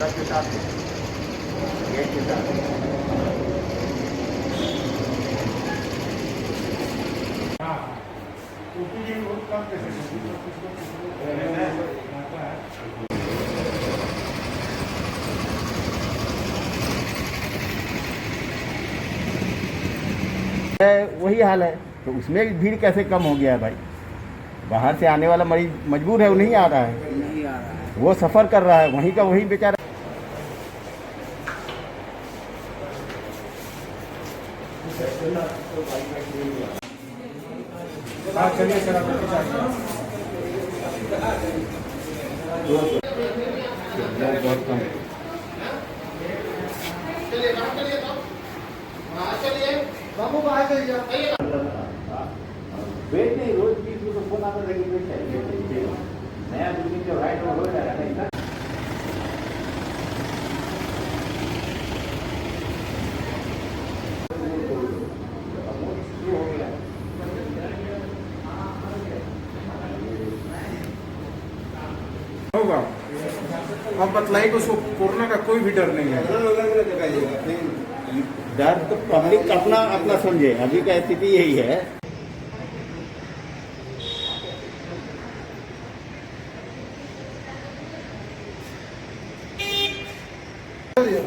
छत के साथ गेट के साथ। हाँ बहुत कम वही हाल है, तो उसमें भीड़ कैसे कम हो गया है भाई? बाहर से आने वाला मरीज मजबूर है, वो नहीं आ रहा है, नहीं आ रहा है। वो सफ़र कर रहा है, वहीं का वहीं बेचारा। चलिए सर, बहुत कम। बाबू बाहर चलिए, वेट नहीं, रोज 20 रुपये फोन आता है, नया बिल्डिंग जो राइट हो जाएगा। होगा अब बतलाइए कि उसको कोरोना का कोई भी डर नहीं है। डर तो पब्लिक अपना अपना समझे, अभी का स्थिति यही है।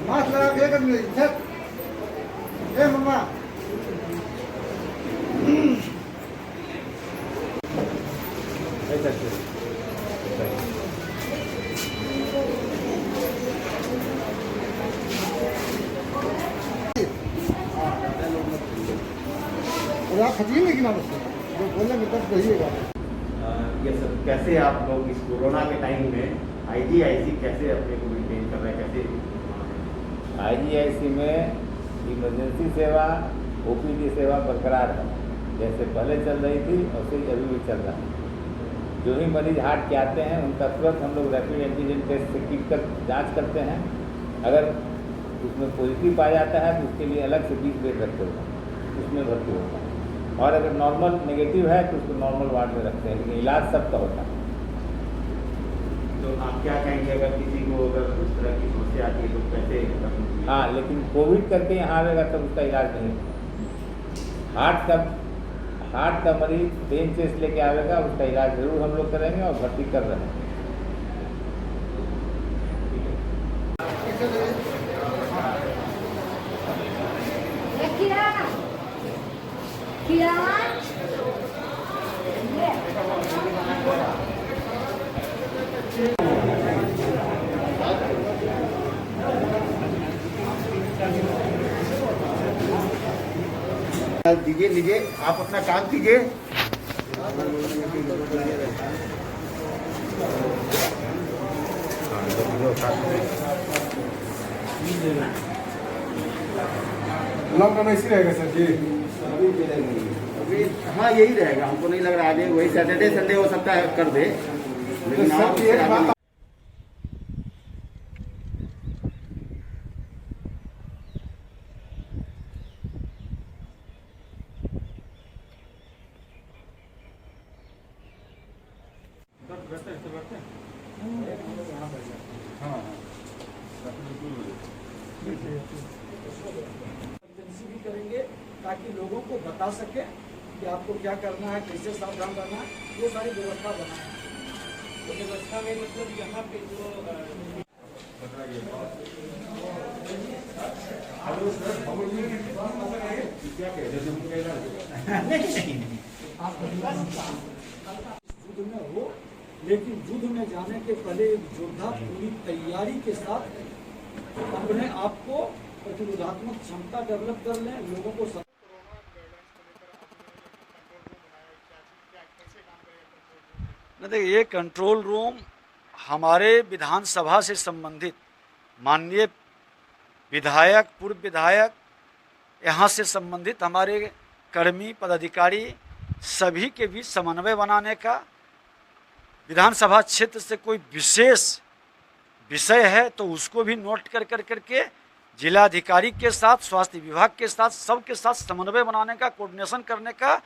मास्क लगा के मम्मा आप खचिएंगे कि ना, बस जो बोलेंगे तब कहिएगा। ये सब कैसे आप लोग इस कोरोना के टाइम में आईजीआईसी कैसे अपने को मेंटेन कर रहे हैं, कैसे? आईजीआईसी में इमरजेंसी सेवा, ओपीडी सेवा बरकरार है, जैसे पहले चल रही थी और फिर अभी भी चल रहा है। जो ही मरीज हार्ट के आते हैं उनका तुरंत हम लोग रैपिड एंटीजन टेस्ट से किट कर जाँच करते हैं। अगर उसमें पॉजिटिव पाया जाता है तो उसके लिए अलग से 20 बेड रखते होगा, उसमें भर्ती होगा, और अगर नॉर्मल नेगेटिव है तो उसको नॉर्मल वार्ड में रखते हैं, लेकिन इलाज सबका होता है। तो आप क्या कहेंगे अगर किसी को अगर उस तरह की समस्या आती है तो कैसे? हाँ, लेकिन कोविड करके यहाँ आवेगा तब उसका इलाज नहीं। हार्ट का मरीज पेन चेस्ट लेके आवेगा, उसका इलाज जरूर हम लोग करेंगे और भर्ती कर रहे हैं। दीजिए, लीजिए, आप अपना काम कीजिए। लॉकडाउन ऐसी रहेगा सर जी? अभी हाँ यही रहेगा, हमको नहीं लग रहा आगे वही सैटरडे संडे हो सकता है कर दे, लेकिन तो सर एक बात भी करेंगे ताकि लोगों को बता सके कि आपको क्या करना है, कैसे सावधान रहना है, वो सारी व्यवस्था बनाए। तो व्यवस्था में मतलब यहाँ पे जो युद्ध में हो, लेकिन युद्ध में जाने के पहले एक योद्धा पूरी तैयारी के साथ अपने आप को प्रतिरोधात्मक क्षमता डेवलप कर लें, लोगों को देखिए, ये कंट्रोल रूम हमारे विधानसभा से संबंधित माननीय विधायक, पूर्व विधायक, यहाँ से संबंधित हमारे कर्मी पदाधिकारी सभी के बीच समन्वय बनाने का, विधानसभा क्षेत्र से कोई विशेष विषय है तो उसको भी नोट कर करके जिलाधिकारी के साथ, स्वास्थ्य विभाग के साथ, सबके साथ समन्वय बनाने का, कोऑर्डिनेशन करने का,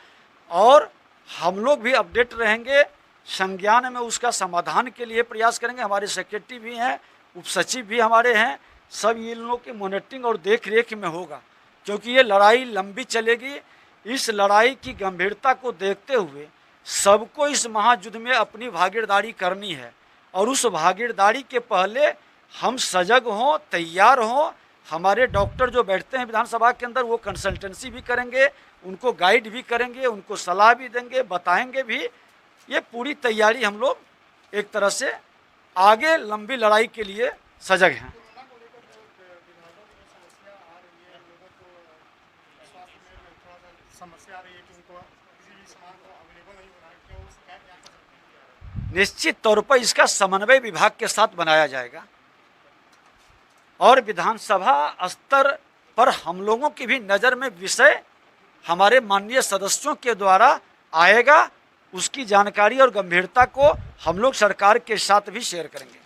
और हम लोग भी अपडेट रहेंगे, संज्ञान में उसका समाधान के लिए प्रयास करेंगे। हमारे सेक्रेटरी भी हैं, उप सचिव भी हमारे हैं, सब इन लोगों की मॉनिटरिंग और देख रेख में होगा, क्योंकि ये लड़ाई लंबी चलेगी। इस लड़ाई की गंभीरता को देखते हुए सबको इस महायुद्ध में अपनी भागीदारी करनी है, और उस भागीदारी के पहले हम सजग हों, तैयार हों। हमारे डॉक्टर जो बैठते हैं विधानसभा के अंदर, वो कंसल्टेंसी भी करेंगे, उनको गाइड भी करेंगे, उनको सलाह भी देंगे, बताएंगे भी। ये पूरी तैयारी हम लोग एक तरह से आगे लंबी लड़ाई के लिए सजग हैं। समस्या आ रही है कि उनको किसी भी सामान को अवेलेबल नहीं हो रहा है, क्या वो शिकायत यहाँ कर सकते हैं? निश्चित तौर पर इसका समन्वय विभाग के साथ बनाया जाएगा, और विधानसभा स्तर पर हम लोगों की भी नज़र में विषय हमारे माननीय सदस्यों के द्वारा आएगा। उसकी जानकारी और गंभीरता को हम लोग सरकार के साथ भी शेयर करेंगे।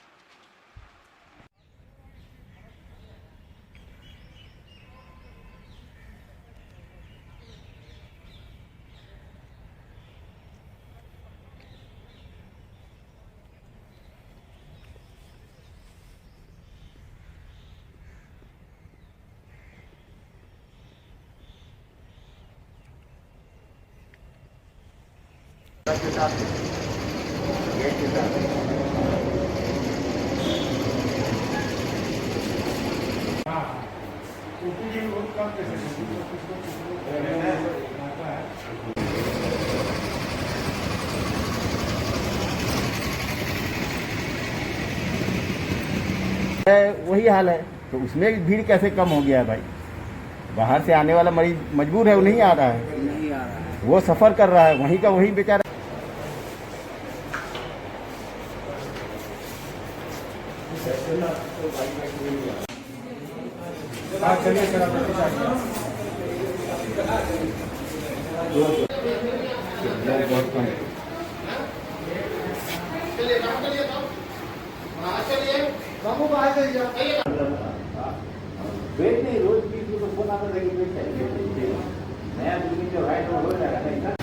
के साथ गेट के साथ वही हाल है, तो उसमें भीड़ कैसे कम हो गया है भाई? बाहर से आने वाला मरीज मजबूर है, वो नहीं आ रहा है, वो सफ़र कर रहा है, वहीं का वहीं बेचारा। चलिए सर, आप बहुत कम। बेड नहीं, रोज 20 रुपये फोन आता था कि बेड चाहिए। नया बिल्डिंग जो हाइट हो जाएगा ना,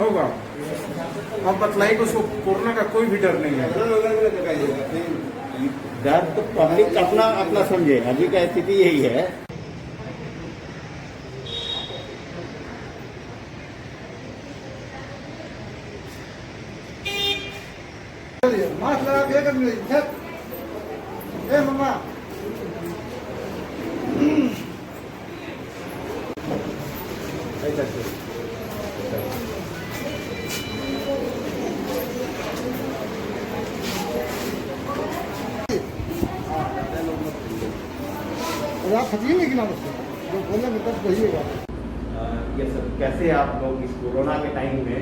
होगा। अब बतलाइए कि उसको कोरोना का कोई भी डर नहीं है। डर तो पब्लिक अपना अपना समझे, अभी का स्थिति यही है। मास्क लगा के ए मम्मा आप थकिए लेकिन आप उसको जो बोलेंगे तब कहिएगा। ये सब कैसे आप लोग इस कोरोना के टाइम में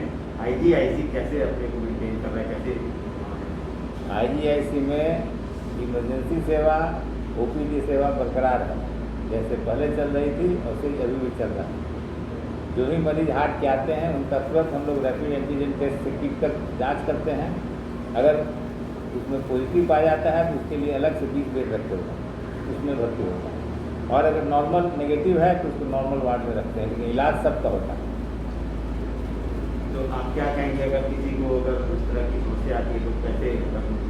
IGIC कैसे अपने को मेंटेन कर रहे हैं, कैसे? IGIC में इमरजेंसी सेवा, OPD सेवा बरकरार है, जैसे पहले चल रही थी वैसे ही अभी भी चल रहा है। जो ही मरीज हार्ट के आते हैं उनका तुरंत हम लोग रैपिड एंटीजन टेस्ट से किट कर जाँच करते हैं। अगर उसमें पॉजिटिव पाया जाता है तो उसके लिए अलग से 20 बेड रखते हैं, उसमें भर्ती होता है, और अगर नॉर्मल नेगेटिव है तो उसको नॉर्मल वार्ड में रखते हैं, लेकिन इलाज सबका होता है। तो आप क्या कहेंगे अगर किसी को अगर उस तरह की समस्या आती है तो कैसे?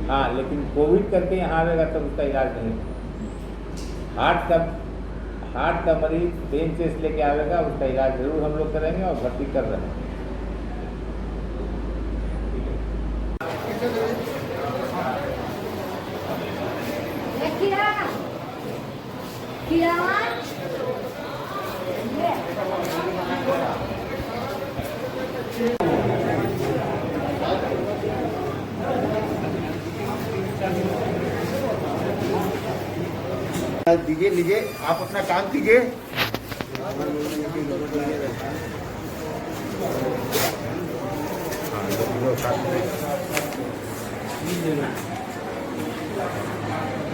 हाँ, लेकिन कोविड करके यहाँ आवेगा तब उसका इलाज नहीं। हार्ट का मरीज पेन चेस्ट लेके आवेगा, उसका इलाज जरूर हम लोग करेंगे और भर्ती कर रहे हैं। दीजिए, लीजिए, आप अपना काम कीजिए।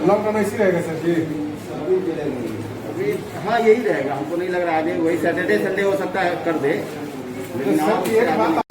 लॉकडाउन ऐसी रहेगा सर जी? अभी हाँ यही रहेगा, हमको नहीं लग रहा आगे वही सैटरडे संडे हो सकता है कर दे, लेकिन सर आप एक बात